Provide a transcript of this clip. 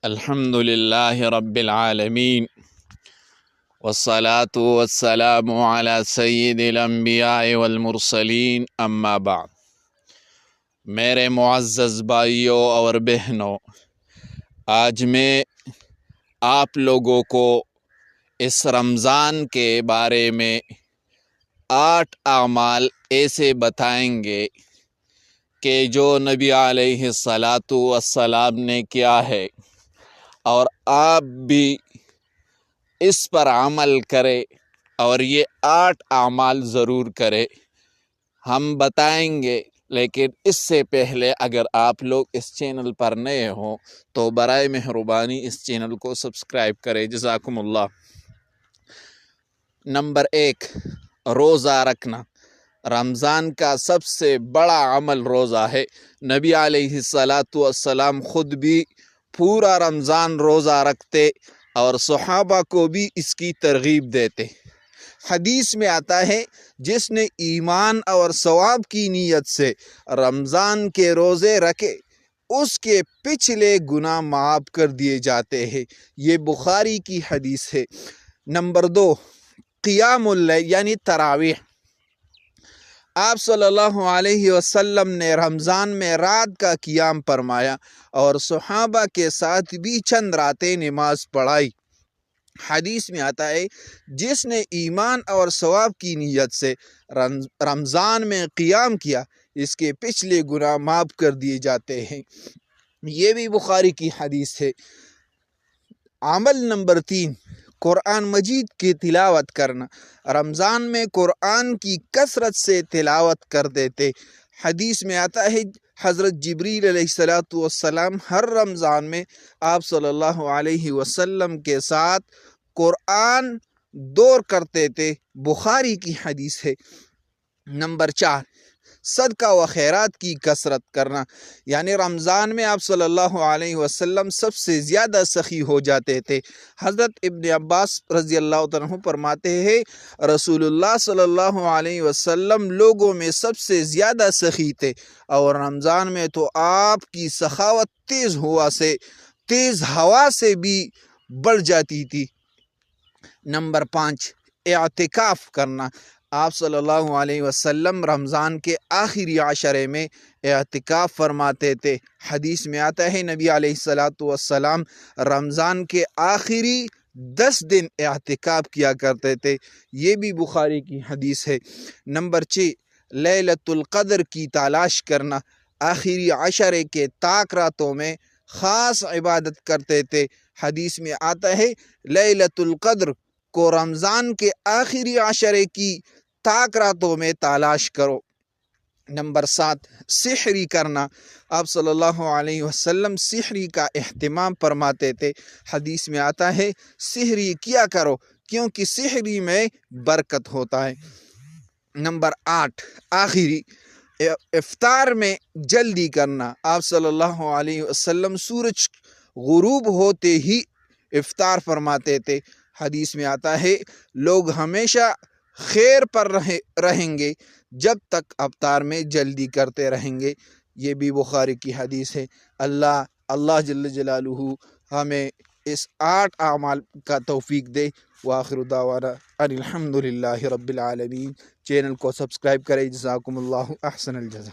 الحمدللہ رب العالمین والصلاة والسلام علی سید الانبیاء والمرسلین اما بعد۔ میرے معزز بھائیوں اور بہنوں، آج میں آپ لوگوں کو اس رمضان کے بارے میں 8 اعمال ایسے بتائیں گے کہ جو نبی علیہ الصلاۃ والسلام نے کیا ہے، اور آپ بھی اس پر عمل کرے اور یہ 8 اعمال ضرور کرے۔ ہم بتائیں گے، لیکن اس سے پہلے اگر آپ لوگ اس چینل پر نئے ہوں تو برائے مہربانی اس چینل کو سبسکرائب کریں، جزاکم اللہ۔ نمبر 1، روزہ رکھنا۔ رمضان کا سب سے بڑا عمل روزہ ہے۔ نبی علیہ الصلاۃ والسلام خود بھی پورا رمضان روزہ رکھتے اور صحابہ کو بھی اس کی ترغیب دیتے۔ حدیث میں آتا ہے، جس نے ایمان اور ثواب کی نیت سے رمضان کے روزے رکھے اس کے پچھلے گناہ معاف کر دیے جاتے ہیں۔ یہ بخاری کی حدیث ہے۔ نمبر 2، قیام اللیل یعنی تراویح۔ آپ صلی اللہ علیہ وسلم نے رمضان میں رات کا قیام فرمایا اور صحابہ کے ساتھ بھی چند راتیں نماز پڑھائی۔ حدیث میں آتا ہے، جس نے ایمان اور ثواب کی نیت سے رمضان میں قیام کیا اس کے پچھلے گناہ معاف کر دیے جاتے ہیں۔ یہ بھی بخاری کی حدیث ہے۔ عمل نمبر 3، قرآن مجید کی تلاوت کرنا۔ رمضان میں قرآن کی کثرت سے تلاوت کر دیتے۔ حدیث میں آتا ہے، حضرت جبریل علیہ السلام ہر رمضان میں آپ صلی اللہ علیہ وسلم کے ساتھ قرآن دور کرتے تھے۔ بخاری کی حدیث ہے۔ نمبر 4، صدقہ و خیرات کی کثرت کرنا، یعنی رمضان میں آپ صلی اللہ علیہ وسلم سب سے زیادہ سخی ہو جاتے تھے۔ حضرت ابن عباس رضی اللہ عنہ فرماتے ہیں، رسول اللہ صلی اللہ علیہ وسلم لوگوں میں سب سے زیادہ سخی تھے، اور رمضان میں تو آپ کی سخاوت تیز ہوا سے بھی بڑھ جاتی تھی۔ نمبر 5، اعتکاف کرنا۔ آپ صلی اللہ علیہ وسلم رمضان کے آخری عشرے میں اعتکاف فرماتے تھے۔ حدیث میں آتا ہے، نبی علیہ الصلاۃ والسلام رمضان کے آخری 10 دن اعتکاف کیا کرتے تھے۔ یہ بھی بخاری کی حدیث ہے۔ نمبر 6، لیلۃ القدر کی تلاش کرنا۔ آخری عشرے کے طاق راتوں میں خاص عبادت کرتے تھے۔ حدیث میں آتا ہے، لیلۃ القدر کو رمضان کے آخری عشرے کی طاق راتوں میں تلاش کرو۔ نمبر 7، سحری کرنا۔ آپ صلی اللہ علیہ وسلم سحری کا اہتمام فرماتے تھے۔ حدیث میں آتا ہے، سحری کیا کرو کیونکہ سحری میں برکت ہوتا ہے۔ نمبر 8، آخری، افطار میں جلدی کرنا۔ آپ صلی اللہ علیہ وسلم سورج غروب ہوتے ہی افطار فرماتے تھے۔ حدیث میں آتا ہے، لوگ ہمیشہ خیر پر رہیں گے جب تک افطار میں جلدی کرتے رہیں گے۔ یہ بھی بخاری کی حدیث ہے۔ اللہ جل جلالہ ہمیں اس 8 اعمال کا توفیق دے۔ وآخر دعوانا ان الحمدللہ رب العالمین۔ چینل کو سبسکرائب کریں، جزاکم اللہ احسن الجزا۔